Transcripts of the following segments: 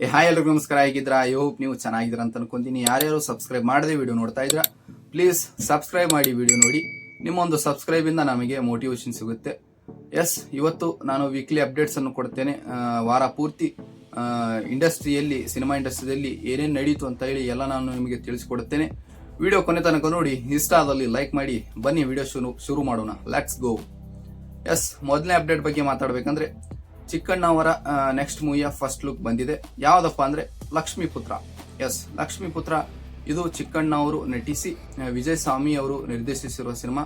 Hi ಎಲ್ರಿಗೂ ನಮಸ್ಕಾರ. ಹೇಗಿದ್ರ? I hope ನೀವು ಚೆನ್ನಾಗಿದ್ದೀರ ಅಂತ ಅನ್ಕೊಂತೀನಿ. ಯಾರ್ಯಾರು ಸಬ್ಸ್ಕ್ರೈಬ್ ಮಾಡದೆ ವಿಡಿಯೋ ನೋಡ್ತಾ ಇದ್ರ ಪ್ಲೀಸ್ ಸಬ್ಸ್ಕ್ರೈಬ್ ಮಾಡಿ ವಿಡಿಯೋ ನೋಡಿ. ನಿಮ್ಮ ಒಂದು ಸಬ್ಸ್ಕ್ರೈಬ್ ಇಂದ ನಮಗೆ ಮೋಟಿವೇಶನ್ ಸಿಗುತ್ತೆ. ಎಸ್, ಇವತ್ತು ನಾನು ವೀಕ್ಲಿ ಅಪ್ಡೇಟ್ಸ್ ಅನ್ನು ಕೊಡ್ತೇನೆ. ವಾರ ಪೂರ್ತಿ ಸಿನಿಮಾ ಇಂಡಸ್ಟ್ರಿಯಲ್ಲಿ ಏನೇನು ನಡೀತು ಅಂತ ಹೇಳಿ ಎಲ್ಲ ನಾನು ನಿಮಗೆ ತಿಳಿಸಿಕೊಡುತ್ತೇನೆ. ವಿಡಿಯೋ ಕೊನೆ ತನಕ ನೋಡಿ. ಇಷ್ಟ ಆದಲ್ಲಿ ಲೈಕ್ ಮಾಡಿ. ಬನ್ನಿ ವಿಡಿಯೋ ಶುರು ಮಾಡೋಣ. Let's go. ಎಸ್, ಮೊದಲನೇ ಅಪ್ಡೇಟ್ ಬಗ್ಗೆ ಮಾತಾಡ್ಬೇಕಂದ್ರೆ ಚಿಕ್ಕಣ್ಣ ಅವರ ನೆಕ್ಸ್ಟ್ ಮೂವಿಯ ಫಸ್ಟ್ ಲುಕ್ ಬಂದಿದೆ. ಯಾವ್ದಪ್ಪ ಅಂದ್ರೆ ಲಕ್ಷ್ಮೀಪುತ್ರ. ಎಸ್, ಲಕ್ಷ್ಮೀಪುತ್ರ ಇದು ಚಿಕ್ಕಣ್ಣ ಅವರು ನಟಿಸಿ ವಿಜಯ್ ಸ್ವಾಮಿ ಅವರು ನಿರ್ದೇಶಿಸಿರುವ ಸಿನಿಮಾ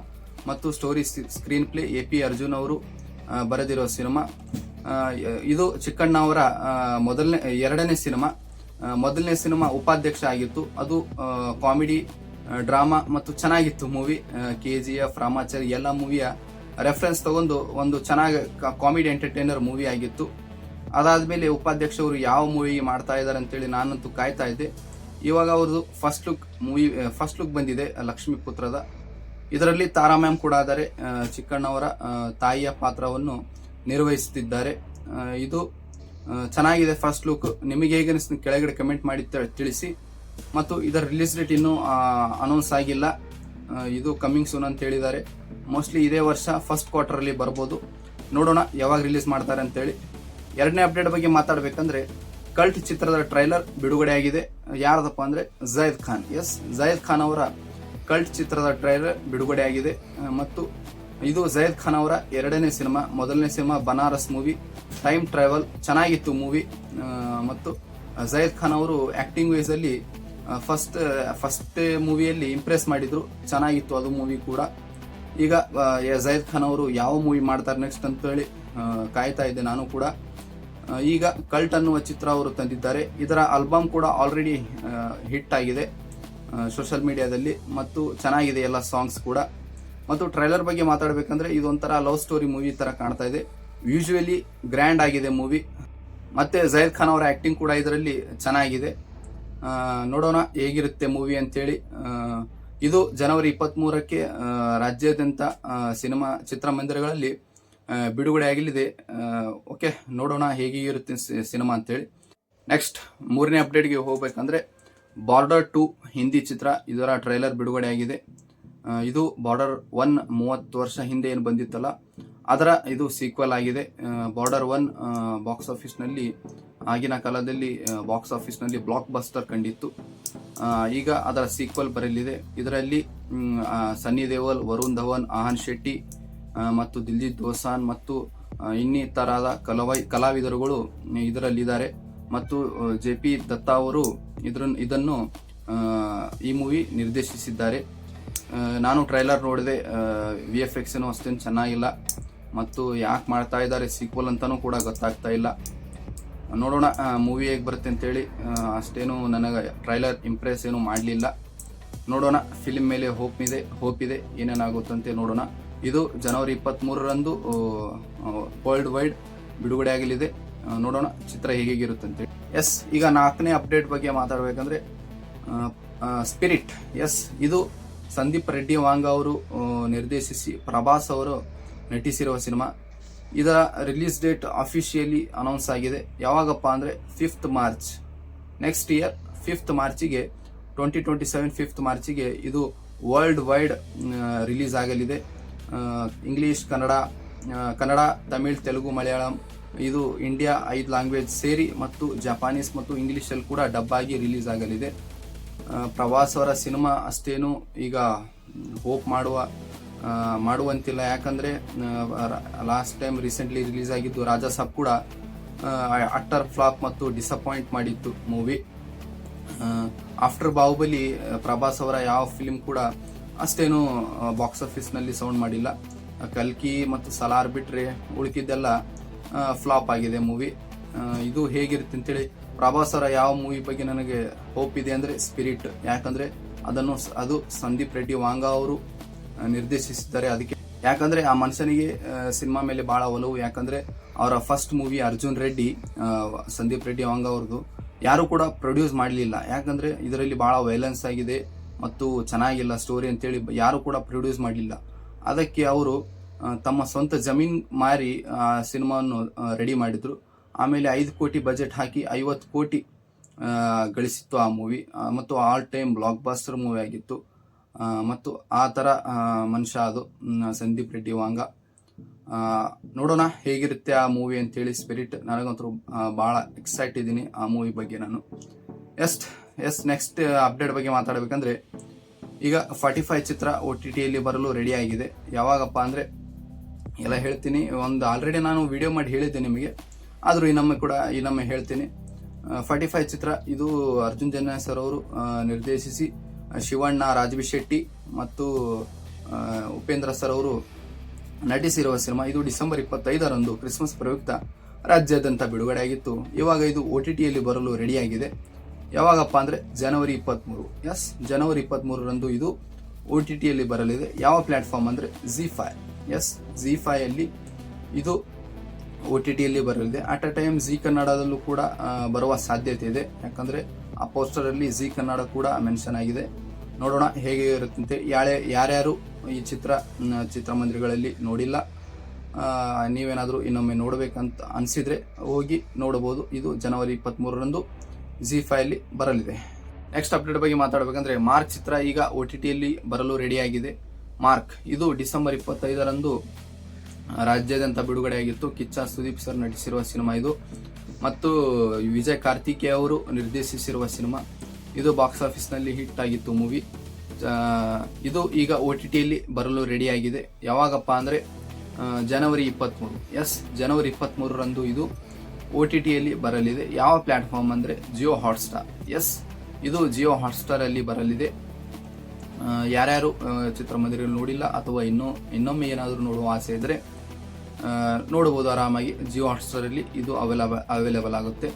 ಮತ್ತು story screen play AP Arjun ಅವರು ಬರೆದಿರುವ ಸಿನಿಮಾ. ಇದು ಚಿಕ್ಕಣ್ಣ ಅವರ ಎರಡನೇ ಸಿನಿಮಾ. ಮೊದಲನೇ ಸಿನಿಮಾ ಉಪಾಧ್ಯಕ್ಷ ಆಗಿತ್ತು. ಅದು ಕಾಮಿಡಿ ಡ್ರಾಮಾ ಮತ್ತು ಚೆನ್ನಾಗಿತ್ತು ಮೂವಿ. KGF, ರಾಮಾಚಾರಿ ಎಲ್ಲ ಮೂವಿಯ ರೆಫರೆನ್ಸ್ ತಗೊಂಡು ಒಂದು ಚೆನ್ನಾಗಿ ಕಾಮಿಡಿ ಎಂಟರ್ಟೈನರ್ ಮೂವಿ ಆಗಿತ್ತು. ಅದಾದ್ಮೇಲೆ ಉಪಾಧ್ಯಕ್ಷ ಅವರು ಯಾವ ಮೂವಿ ಮಾಡ್ತಾ ಇದ್ದಾರೆ ಅಂತೇಳಿ ನಾನಂತೂ ಕಾಯ್ತಾ ಇದ್ದೆ. ಇವಾಗ ಅವ್ರದ್ದು ಫಸ್ಟ್ ಲುಕ್ ಬಂದಿದೆ ಲಕ್ಷ್ಮೀಪುತ್ರದ. ಇದರಲ್ಲಿ ತಾರಾ ಮ್ಯಾಮ್ ಕೂಡ ಆದರೆ ಚಿಕ್ಕಣ್ಣವರ ತಾಯಿಯ ಪಾತ್ರವನ್ನು ನಿರ್ವಹಿಸುತ್ತಿದ್ದಾರೆ. ಇದು ಚೆನ್ನಾಗಿದೆ ಫಸ್ಟ್ ಲುಕ್. ನಿಮಗೆ ಹೇಗೆ ಅನಿಸ್ತು ಕೆಳಗಡೆ ಕಮೆಂಟ್ ಮಾಡಿ ತಿಳಿಸಿ. ಮತ್ತು ಇದರ ರಿಲೀಸ್ ಡೇಟ್ ಇನ್ನೂ ಅನೌನ್ಸ್ ಆಗಿಲ್ಲ. ಇದು ಕಮ್ಮಿಂಗ್ ಸೂನ್ ಅಂತ ಹೇಳಿದ್ದಾರೆ. ಮೋಸ್ಟ್ಲಿ ಇದೇ ವರ್ಷ ಫಸ್ಟ್ ಕ್ವಾರ್ಟರ್ ಅಲ್ಲಿ ಬರ್ಬೋದು. ನೋಡೋಣ ಯಾವಾಗ ರಿಲೀಸ್ ಮಾಡ್ತಾರೆ ಅಂತೇಳಿ. ಎರಡನೇ ಅಪ್ಡೇಟ್ ಬಗ್ಗೆ ಮಾತಾಡ್ಬೇಕಂದ್ರೆ ಕಲ್ಟ್ ಚಿತ್ರದ ಟ್ರೈಲರ್ ಬಿಡುಗಡೆ ಆಗಿದೆ. ಯಾರದಪ್ಪ ಅಂದ್ರೆ ಜೈದ್ ಖಾನ್. ಎಸ್, ಜೈದ್ ಖಾನ್ ಅವರ ಕಲ್ಟ್ ಚಿತ್ರದ ಟ್ರೈಲರ್ ಬಿಡುಗಡೆ ಆಗಿದೆ. ಮತ್ತು ಇದು ಜೈದ್ ಖಾನ್ ಅವರ ಎರಡನೇ ಸಿನಿಮಾ. ಮೊದಲನೇ cinema Banaras movie, time travel, ಚೆನ್ನಾಗಿತ್ತು ಮೂವಿ. ಮತ್ತು ಜೈದ್ ಖಾನ್ ಅವರು ಆಕ್ಟಿಂಗ್ ವೈಸ್ ಅಲ್ಲಿ ಫಸ್ಟ್ ಮೂವಿಯಲ್ಲಿ ಇಂಪ್ರೆಸ್ ಮಾಡಿದ್ರು, ಚೆನ್ನಾಗಿತ್ತು ಅದು ಮೂವಿ ಕೂಡ. ಈಗ ಜೈದ್ ಖಾನ್ ಅವರು ಯಾವ ಮೂವಿ ಮಾಡ್ತಾರೆ ನೆಕ್ಸ್ಟ್ ಅಂತ ಹೇಳಿ ಕಾಯ್ತಾ ಇದ್ದೆ ನಾನು ಕೂಡ. ಈಗ ಕಲ್ಟ್ ಅನ್ನುವ ಚಿತ್ರ ಅವರು ತಂದಿದ್ದಾರೆ. ಇದರ ಆಲ್ಬಮ್ ಕೂಡ ಆಲ್ರೆಡಿ ಹಿಟ್ ಆಗಿದೆ ಸೋಷಿಯಲ್ ಮೀಡಿಯಾದಲ್ಲಿ ಮತ್ತು ಚೆನ್ನಾಗಿದೆ ಎಲ್ಲ ಸಾಂಗ್ಸ್ ಕೂಡ. ಮತ್ತು ಟ್ರೈಲರ್ ಬಗ್ಗೆ ಮಾತಾಡಬೇಕಂದ್ರೆ ಇದೊಂಥರ ಲವ್ ಸ್ಟೋರಿ ಮೂವಿ ತರ ಕಾಣ್ತಾ ಇದೆ. ಯೂಶುವಲಿ ಗ್ರ್ಯಾಂಡ್ ಆಗಿದೆ ಮೂವಿ. ಮತ್ತೆ ಜೈದ್ ಖಾನ್ ಅವರ ಆಕ್ಟಿಂಗ್ ಕೂಡ ಇದರಲ್ಲಿ ಚೆನ್ನಾಗಿದೆ. ನೋಡೋಣ ಹೇಗಿರುತ್ತೆ ಮೂವಿ ಅಂತೇಳಿ. ಇದು ಜನವರಿ 23ಕ್ಕೆ ರಾಜ್ಯಾದ್ಯಂತ ಚಿತ್ರಮಂದಿರಗಳಲ್ಲಿ ಬಿಡುಗಡೆ ಆಗಲಿದೆ. ಓಕೆ, ನೋಡೋಣ ಹೇಗಿರುತ್ತೆ ಸಿನಿಮಾ ಅಂತೇಳಿ. ನೆಕ್ಸ್ಟ್ ಮೂರನೇ ಅಪ್ಡೇಟ್ಗೆ ಹೋಗ್ಬೇಕಂದ್ರೆ ಬಾರ್ಡರ್ 2 ಹಿಂದಿ ಚಿತ್ರ, ಇದರ ಟ್ರೈಲರ್ ಬಿಡುಗಡೆ ಆಗಿದೆ. ಇದು ಬಾರ್ಡರ್ 1 30 ವರ್ಷ ಹಿಂದೆ ಏನು ಬಂದಿತ್ತಲ್ಲ ಅದರ ಇದು ಸೀಕ್ವಲ್ ಆಗಿದೆ. ಬಾರ್ಡರ್ 1 ಬಾಕ್ಸ್ ಆಫೀಸ್ ನಲ್ಲಿ ಆಗಿನ ಕಾಲದಲ್ಲಿ ಬಾಕ್ಸ್ ಆಫೀಸ್ ನಲ್ಲಿ ಬ್ಲಾಕ್ ಬಸ್ಟರ್ ಕಂಡಿತ್ತು. ಈಗ ಅದರ ಸೀಕ್ವಲ್ ಬರಲಿದೆ. ಇದರಲ್ಲಿ ಸನ್ನಿ ದೇವಲ್, ವರುಣ್ ಧವನ್, ಆಹನ್ ಶೆಟ್ಟಿ ಮತ್ತು ದಿಲ್ಜಿತ್ ದೋಸಾನ್ ಮತ್ತು ಇನ್ನಿತರದ ಕಲಾವಿದರುಗಳು ಇದರಲ್ಲಿದ್ದಾರೆ. ಮತ್ತು JP ದತ್ತಾ ಅವರು ಇದನ್ನು ಈ ಮೂವಿ ನಿರ್ದೇಶಿಸಿದ್ದಾರೆ. ನಾನು ಟ್ರೈಲರ್ ನೋಡಿದೆ. VFX ಏನು ಅಷ್ಟೇನು ಚೆನ್ನಾಗಿಲ್ಲ ಮತ್ತು ಯಾಕೆ ಮಾಡ್ತಾ ಇದ್ದಾರೆ ಸೀಕ್ವಲ್ ಅಂತಾನೂ ಕೂಡ ಗೊತ್ತಾಗ್ತಾ ಇಲ್ಲ. ನೋಡೋಣ ಮೂವಿ ಹೇಗೆ ಬರುತ್ತೆ ಅಂತೇಳಿ. ಅಷ್ಟೇನು ನನಗೆ ಟ್ರೈಲರ್ ಇಂಪ್ರೆಸ್ ಏನು ಮಾಡಲಿಲ್ಲ. ನೋಡೋಣ, ಫಿಲ್ಮ್ ಮೇಲೆ ಹೋಪ್ ಇದೆ ಏನೇನಾಗುತ್ತಂತೆ ನೋಡೋಣ. ಇದು ಜನವರಿ 23ರಂದು ವರ್ಲ್ಡ್ ವೈಡ್ ಬಿಡುಗಡೆ ಆಗಲಿದೆ. ನೋಡೋಣ ಚಿತ್ರ ಹೇಗಿರುತ್ತಂತೆ. ಎಸ್, ಈಗ 4ನೇ ಅಪ್ಡೇಟ್ ಬಗ್ಗೆ ಮಾತಾಡಬೇಕಂದ್ರೆ ಸ್ಪಿರಿಟ್. ಎಸ್, ಇದು ಸಂದೀಪ್ ರೆಡ್ಡಿ ವಾಂಗ ಅವರು ನಿರ್ದೇಶಿಸಿ ಪ್ರಭಾಸ್ ಅವರು ನಟಿಸಿರುವ ಸಿನಿಮಾ. ಇದರ ರಿಲೀಸ್ ಡೇಟ್ ಅಫಿಷಿಯಲಿ ಅನೌನ್ಸ್ ಆಗಿದೆ. ಯಾವಾಗಪ್ಪ ಅಂದ್ರೆ 5th March, next year 5th ಮಾರ್ಚಿಗೆ 2027 5th ಮಾರ್ಚಿಗೆ ಇದು ವರ್ಲ್ಡ್ ವೈಡ್ ರಿಲೀಸ್ ಆಗಲಿದೆ. ಇಂಗ್ಲಿಷ್, ಕನ್ನಡ, ತಮಿಳ್, ತೆಲುಗು, ಮಲಯಾಳಂ, ಇದು ಇಂಡಿಯಾ 5 ಲ್ಯಾಂಗ್ವೇಜ್ ಸೇರಿ ಮತ್ತು ಜಪಾನೀಸ್ ಮತ್ತು ಇಂಗ್ಲಿಷ್ ಅಲ್ಲಿ ಕೂಡ ಡಬ್ ಆಗಿ ರಿಲೀಸ್ ಆಗಲಿದೆ. ಪ್ರಭಾಸ್ ಅವರ ಸಿನಿಮಾ ಅಷ್ಟೇನು ಈಗ ಹೋಪ್ ಮಾಡುವಂತಿಲ್ಲ. ಯಾಕಂದ್ರೆ ಲಾಸ್ಟ್ ಟೈಮ್ ರೀಸೆಂಟ್ಲಿ ರಿಲೀಸ್ ಆಗಿದ್ದು ರಾಜಾ ಸಾಬ್ ಕೂಡ ಅಟ್ಟರ್ ಫ್ಲಾಪ್ ಮತ್ತು ಡಿಸಪಾಯಿಂಟ್ ಮಾಡಿತ್ತು ಮೂವಿ. ಆಫ್ಟರ್ ಬಾಹುಬಲಿ ಪ್ರಭಾಸ್ ಅವರ ಯಾವ ಫಿಲ್ಮ್ ಕೂಡ ಅಷ್ಟೇನು ಬಾಕ್ಸ್ ಆಫೀಸ್ ನಲ್ಲಿ ಸೌಂಡ್ ಮಾಡಿಲ್ಲ. ಕಲ್ಕಿ ಮತ್ತು ಸಲಾರ್ ಬಿಟ್ರೆ ಉಳಿಕಿದ್ದೆಲ್ಲ ಫ್ಲಾಪ್ ಆಗಿದೆ ಮೂವಿ. ಇದು ಹೇಗಿರುತ್ತೆ ಅಂತೇಳಿ. ಪ್ರಭಾಸ್ ಅವರ ಯಾವ ಮೂವಿ ಬಗ್ಗೆ ನನಗೆ ಹೋಪ್ ಇದೆ ಅಂದ್ರೆ ಸ್ಪಿರಿಟ್. ಯಾಕಂದ್ರೆ ಅದು ಸಂದೀಪ್ ರೆಡ್ಡಿ ವಾಂಗ ಅವರು ನಿರ್ದೇಶಿಸಿದ್ದಾರೆ. ಅದಕ್ಕೆ ಯಾಕಂದ್ರೆ ಆ ಮನುಷ್ಯನಿಗೆ ಸಿನಿಮಾ ಮೇಲೆ ಬಹಳ ಒಲವು. ಯಾಕಂದ್ರೆ ಅವರ ಫಸ್ಟ್ ಮೂವಿ ಅರ್ಜುನ್ ರೆಡ್ಡಿ, ಸಂದೀಪ್ ರೆಡ್ಡಿ ವಾಂಗ ಅವ್ರದ್ದು ಯಾರು ಕೂಡ ಪ್ರೊಡ್ಯೂಸ್ ಮಾಡಲಿಲ್ಲ. ಯಾಕಂದ್ರೆ ಇದರಲ್ಲಿ ಬಹಳ ವೈಲೆನ್ಸ್ ಆಗಿದೆ ಮತ್ತು ಚೆನ್ನಾಗಿಲ್ಲ ಸ್ಟೋರಿ ಅಂತೇಳಿ ಯಾರು ಕೂಡ ಪ್ರೊಡ್ಯೂಸ್ ಮಾಡಲಿಲ್ಲ. ಅದಕ್ಕೆ ಅವರು ತಮ್ಮ ಸ್ವಂತ ಜಮೀನ್ ಮಾರಿ ಸಿನಿಮಾವನ್ನು ರೆಡಿ ಮಾಡಿದ್ರು. ಆಮೇಲೆ 5 ಕೋಟಿ ಬಜೆಟ್ ಹಾಕಿ 50 ಕೋಟಿ ಗಳಿಸಿತ್ತು ಆ ಮೂವಿ. ಮತ್ತು all time blockbuster movie ಆಗಿತ್ತು. ಮತ್ತು ಆ ಥರ ಮನುಷ್ಯ ಅದು ಸಂದೀಪ್ ರೆಡ್ಡಿ ವಾಂಗ. ನೋಡೋಣ ಹೇಗಿರುತ್ತೆ ಆ ಮೂವಿ ಅಂತೇಳಿ. ಸ್ಪಿರಿಟ್ ನನಗಂತೂ ಭಾಳ ಎಕ್ಸೈಟ್ ಇದ್ದೀನಿ ಆ ಮೂವಿ ಬಗ್ಗೆ ನಾನು. ನೆಕ್ಸ್ಟ್ ಅಪ್ಡೇಟ್ ಬಗ್ಗೆ ಮಾತಾಡಬೇಕಂದ್ರೆ, ಈಗ 45 ಚಿತ್ರ OTTಯಲ್ಲಿ ಬರಲು ರೆಡಿ ಆಗಿದೆ. ಯಾವಾಗಪ್ಪ ಅಂದರೆ ಎಲ್ಲ ಹೇಳ್ತೀನಿ. ಆಲ್ರೆಡಿ ನಾನು ವಿಡಿಯೋ ಮಾಡಿ ಹೇಳಿದ್ದೆ ನಿಮಗೆ, ಆದರೂ ಇನ್ನೊಮ್ಮೆ ಹೇಳ್ತೀನಿ. 45 ಚಿತ್ರ ಇದು ಅರ್ಜುನ್ ಜನ್ಯ ಸರ್ ಅವರು ನಿರ್ದೇಶಿಸಿ ಶಿವಣ್ಣ, ರಾಜವಿ ಶೆಟ್ಟಿ ಮತ್ತು ಉಪೇಂದ್ರ ಸರ್ ಅವರು ನಟಿಸಿರುವ ಸಿನಿಮಾ. ಇದು ಡಿಸೆಂಬರ್ 25ರಂದು ಕ್ರಿಸ್ಮಸ್ ಪ್ರಯುಕ್ತ ರಾಜ್ಯಾದ್ಯಂತ ಬಿಡುಗಡೆ ಆಗಿತ್ತು. ಇವಾಗ ಇದು OTTಯಲ್ಲಿ ಬರಲು ರೆಡಿಯಾಗಿದೆ. ಯಾವಾಗಪ್ಪ ಅಂದರೆ ಜನವರಿ 23. ಜನವರಿ 23ರಂದು ಇದು OTTಯಲ್ಲಿ ಬರಲಿದೆ. ಯಾವ ಪ್ಲಾಟ್ಫಾರ್ಮ್ ಅಂದರೆ ZEE5 ಅಲ್ಲಿ ಇದು OTTಯಲ್ಲಿ ಬರಲಿದೆ. ಅಟ್ ಅ ಟೈಮ್ ಜಿ ಕನ್ನಡದಲ್ಲೂ ಕೂಡ ಬರುವ ಸಾಧ್ಯತೆ ಇದೆ. ಯಾಕಂದರೆ ಆ ಪೋಸ್ಟರಲ್ಲಿ ಜಿ ಕನ್ನಡ ಕೂಡ ಮೆನ್ಷನ್ ಆಗಿದೆ. ನೋಡೋಣ ಹೇಗೆ ಇರುತ್ತೆ. ಯಾರ್ಯಾರು ಈ ಚಿತ್ರಮಂದಿರಗಳಲ್ಲಿ ನೋಡಿಲ್ಲ, ನೀವೇನಾದರೂ ಇನ್ನೊಮ್ಮೆ ನೋಡಬೇಕಂತ ಅನಿಸಿದರೆ ಹೋಗಿ ನೋಡಬಹುದು. ಇದು ಜನವರಿ 23ರಂದು ZEE5 ಅಲ್ಲಿ ಬರಲಿದೆ. ನೆಕ್ಸ್ಟ್ ಅಪ್ಡೇಟ್ ಬಗ್ಗೆ ಮಾತಾಡಬೇಕಂದ್ರೆ, ಮಾರ್ಕ್ ಚಿತ್ರ ಈಗ OTTಯಲ್ಲಿ ಬರಲು ರೆಡಿಯಾಗಿದೆ. ಮಾರ್ಕ್ ಇದು ಡಿಸೆಂಬರ್ 25ರಂದು ರಾಜ್ಯಾದ್ಯಂತ ಬಿಡುಗಡೆಯಾಗಿತ್ತು. ಕಿಚ್ಚ ಸುದೀಪ್ ಸರ್ ನಟಿಸಿರುವ ಸಿನಿಮಾ ಇದು ಮತ್ತು ವಿಜಯ್ ಕಾರ್ತಿಕೇಯ ಅವರು ನಿರ್ದೇಶಿಸಿರುವ ಸಿನಿಮಾ. ಇದು ಬಾಕ್ಸ್ ಆಫೀಸ್ನಲ್ಲಿ ಹಿಟ್ ಆಗಿತ್ತು ಮೂವಿ. ಇದು ಈಗ OTTಯಲ್ಲಿ ಬರಲು ರೆಡಿಯಾಗಿದೆ. ಯಾವಾಗಪ್ಪ ಅಂದರೆ ಜನವರಿ 23. ಜನವರಿ 23ರಂದು ಇದು OTTಯಲ್ಲಿ ಬರಲಿದೆ. ಯಾವ ಪ್ಲಾಟ್ಫಾರ್ಮ್ ಅಂದರೆ ಜಿಯೋ ಹಾಟ್ಸ್ಟಾರ್. ಇದು ಜಿಯೋ ಹಾಟ್ಸ್ಟಾರಲ್ಲಿ ಬರಲಿದೆ. ಯಾರ್ಯಾರು ಚಿತ್ರಮಂದಿರಗಳು ನೋಡಿಲ್ಲ ಅಥವಾ ಇನ್ನೊಮ್ಮೆ ಏನಾದರೂ ನೋಡುವ ಆಸೆ ಇದ್ದರೆ ನೋಡಬಹುದು ಆರಾಮಾಗಿ. ಜಿಯೋ ಹಾಟ್ಸ್ಟಾರಲ್ಲಿ ಇದು ಅವೈಲೇಬಲ್ ಆಗುತ್ತೆ.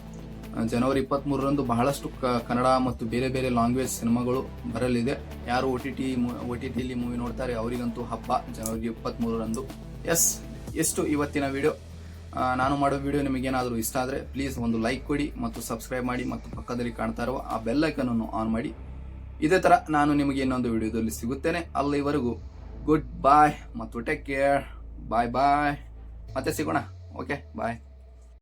ಜನವರಿ 23ರಂದು ಬಹಳಷ್ಟು ಕನ್ನಡ ಮತ್ತು ಬೇರೆ ಬೇರೆ ಲ್ಯಾಂಗ್ವೇಜ್ ಸಿನಿಮಾಗಳು ಬರಲಿದೆ. ಯಾರು OTTಯಲ್ಲಿ ಮೂವಿ ನೋಡ್ತಾರೆ ಅವರಿಗಂತೂ ಹಬ್ಬ ಜನವರಿ 23ರಂದು. ಎಷ್ಟು ಇವತ್ತಿನ ವಿಡಿಯೋ. ನಾನು ಮಾಡೋ ವಿಡಿಯೋ ನಿಮಗೇನಾದರೂ ಇಷ್ಟ ಆದರೆ ಪ್ಲೀಸ್ ಒಂದು ಲೈಕ್ ಕೊಡಿ ಮತ್ತು ಸಬ್ಸ್ಕ್ರೈಬ್ ಮಾಡಿ ಮತ್ತು ಪಕ್ಕದಲ್ಲಿ ಕಾಣ್ತಾ ಇರುವ ಆ ಬೆಲ್ ಐಕನ್ ಅನ್ನು ಆನ್ ಮಾಡಿ. ಇದೇ ಥರ ನಾನು ನಿಮಗೆ ಇನ್ನೊಂದು ವಿಡಿಯೋದಲ್ಲಿ ಸಿಗುತ್ತೇನೆ. ಅಲ್ಲಿವರೆಗೂ ಗುಡ್ ಬಾಯ್ ಮತ್ತು ಟೇಕ್ ಕೇರ್. ಬಾಯ್. ಮತ್ತೆ ಸಿಗೋಣ. ಓಕೆ, ಬಾಯ್.